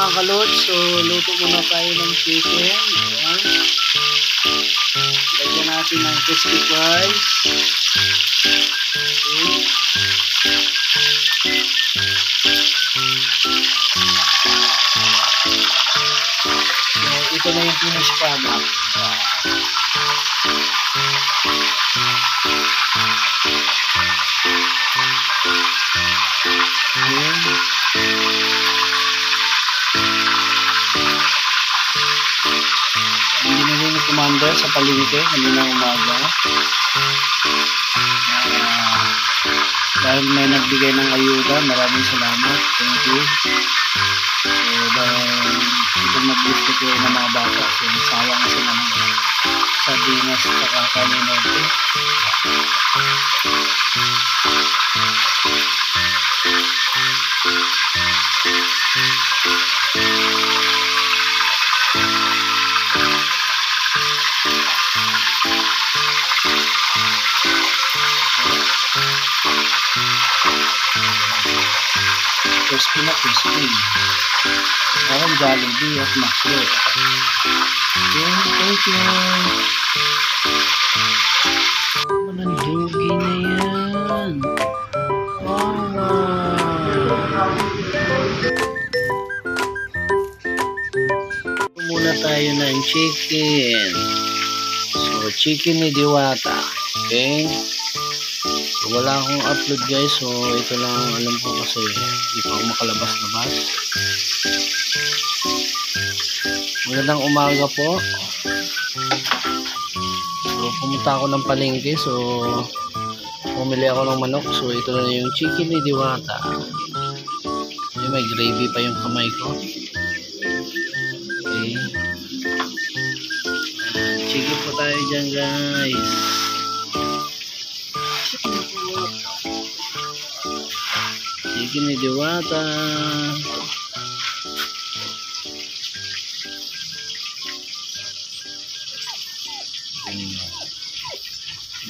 mga kalot. So, luto muna tayo ng chicken. Ayan. Lagyan natin ng crispy fries. Okay. So, ito na yung finished product. Ayan. Ang binili ni Commander sa palengke kaninang umaga. Dahil may nagbigay ng ayuda, maraming salamat. Thank you. So, dahil ito mag-gift ko ng mga bata, so sayang sila ng sardinas at kakalinote. Crispy na crispy. Ayan, Jollibee at Macdo. Okay, thank you. Walang dugi na yan. Wow. Muna tayo ng chicken. So, chicken ni Diwata. Okay. So, wala akong upload guys. So, ito lang ang alam ko kasi hindi pa ako makalabas-labas. Magandang umaga po. So, pumunta ako ng palengke. So, pumili ako ng manok. So, ito na yung chicken ni Diwata. May gravy pa yung kamay ko. Okay. Chicken po tayo dyan guys. Chicken ni Diwata.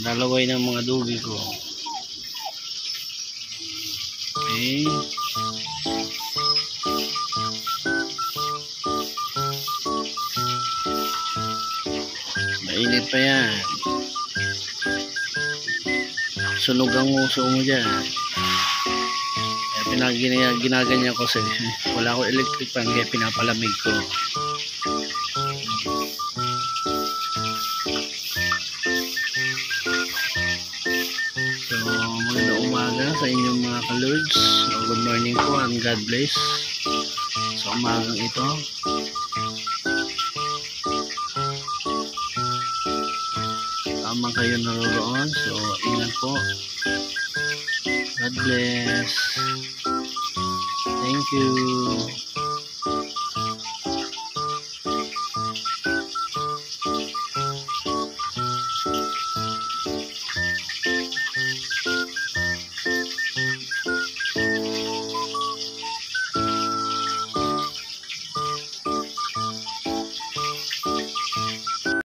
Dalaway ng mga dugi ko. Okay. Mainit pa yan. Sunog ang uso mo dyan. Kaya ginaganyan ko kasi wala ko electric fan kaya pinapalamig ko. So, magandang umaga sa inyong mga kalords. Good morning po and God bless sa umagang ito. Tama kayo naroon. So, ingat po. God bless. Thank you.